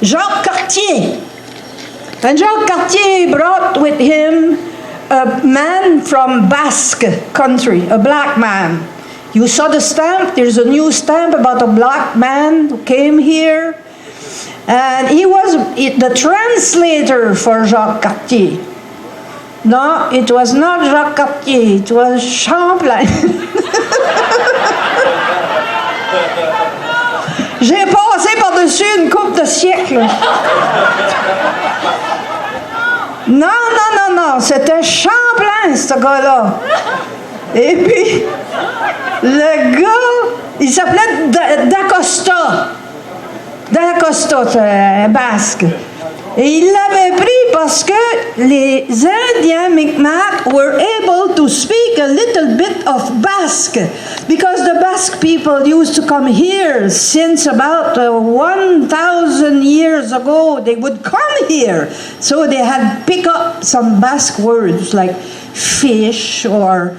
Jacques Cartier. And Jacques Cartier brought with him a man from Basque country, a black man. You saw the stamp? There's a new stamp about a black man who came here. And he was the translator for Jacques Cartier. No, it was not Jacques Cartier, it was Champlain. J'ai passé par-dessus une couple de siècles. Non, c'était Champlain, ce gars-là. Et puis, le gars, il s'appelait D'Acosta. D'Acosta, c'est basque. Et il l'avait pris parce que les Indiens Mi'kmaq were able to speak a little bit of Basque because the Basque people used to come here since about 1,000 years ago. They would come here. So they had picked up some Basque words like fish or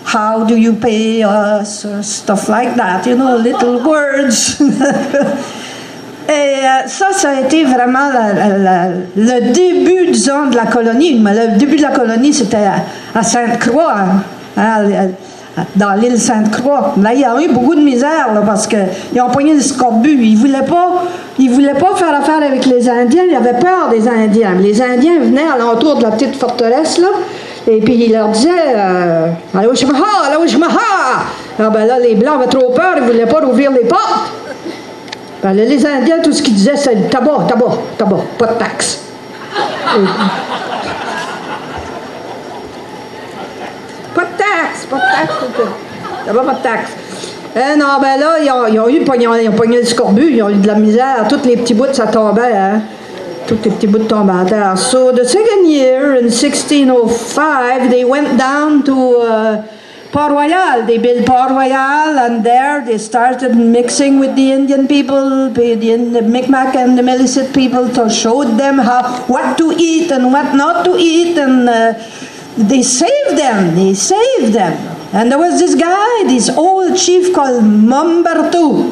how do you pay us or stuff like that, you know, little words. Et ça a été vraiment le début, disons, de la colonie. Mais le début de la colonie, c'était à Sainte-Croix, hein, dans l'île Sainte-Croix. Là, il y a eu beaucoup de misère là, parce qu'ils ont pogné des scorbut. Ils voulaient pas faire affaire avec les Indiens. Ils avaient peur des Indiens. Les Indiens venaient à l'entour de la petite forteresse, là, et puis ils leur disaient « Allawishmaha, Allawishmaha! » Alors ben là, les Blancs avaient trop peur, ils ne voulaient pas ouvrir les portes. Ben, les Indiens, tout ce qu'ils disaient, c'est tabac, pas de taxe. Pas de taxe. Tabac, pas de taxe. Non, ben là, ils ont pogné le scorbut, ils ont eu de la misère. Tous les petits bouts, ça tombait, hein. Tous les petits bouts tombaient à terre. So, the second year, in 1605, they went down to Port-Royal. They built Port-Royal, and there they started mixing with the Indian people, the Mi'kmaq and the Milicete people, to show them what to eat and what not to eat, and they saved them. And there was this guy, this old chief called Mombertou.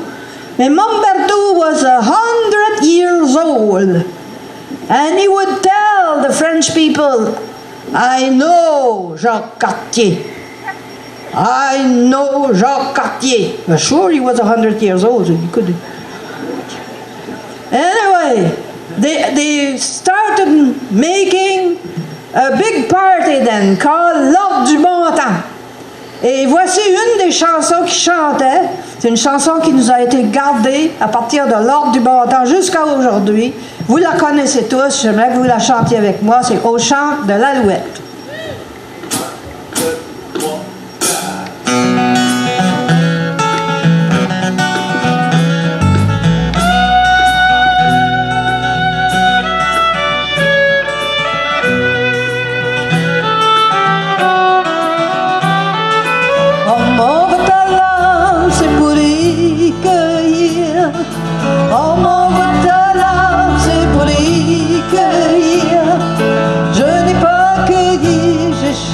And Mombertou was 100 years old, and he would tell the French people, I know Jacques Cartier. I know Jacques Cartier. Well, sure, he was 100 years old, so he could. Anyway, they started making a big party then called L'Ordre du Bon Temps. Et voici une des chansons qu'il chantait. C'est une chanson qui nous a été gardée à partir de L'Ordre du Bon Temps jusqu'à aujourd'hui. Vous la connaissez tous, j'aimerais que vous la chantiez avec moi. C'est Au chant de l'Alouette.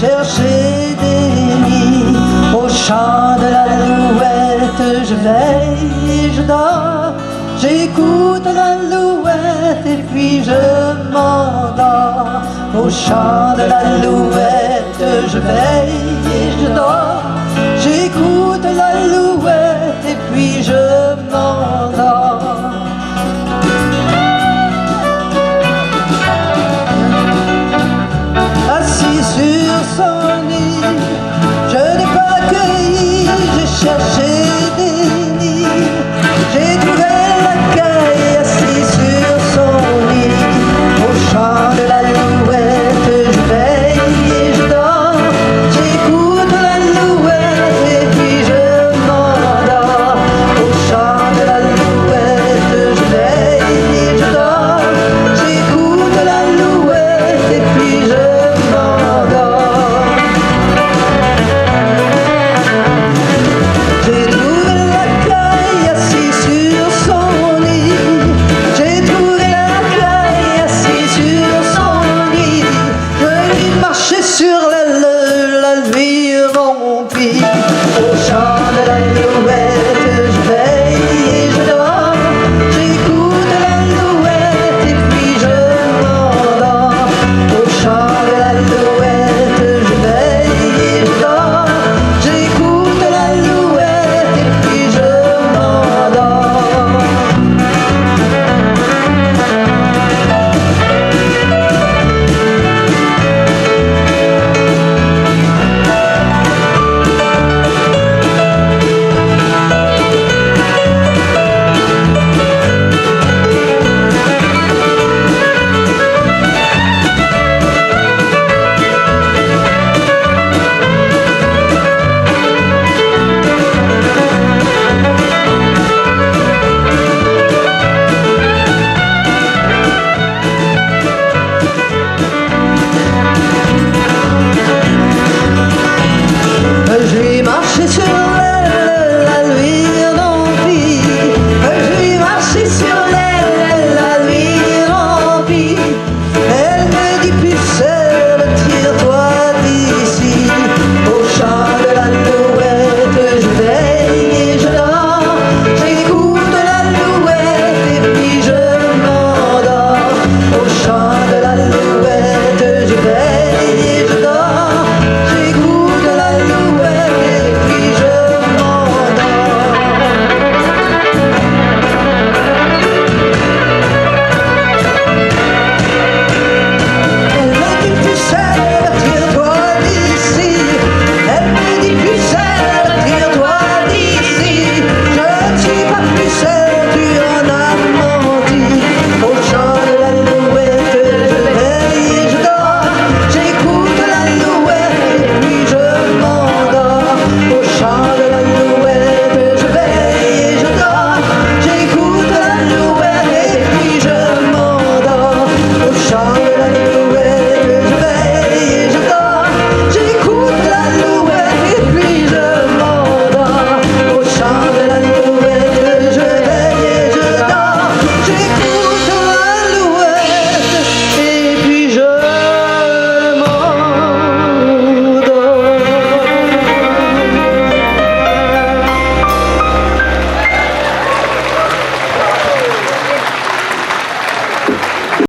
Chercher des nids au chant de l'alouette, je veille et je dors, j'écoute l'alouette et puis je m'endors. Au chant de l'alouette, je veille et je dors, j'écoute l'alouette et puis je m'endors. Assis sur son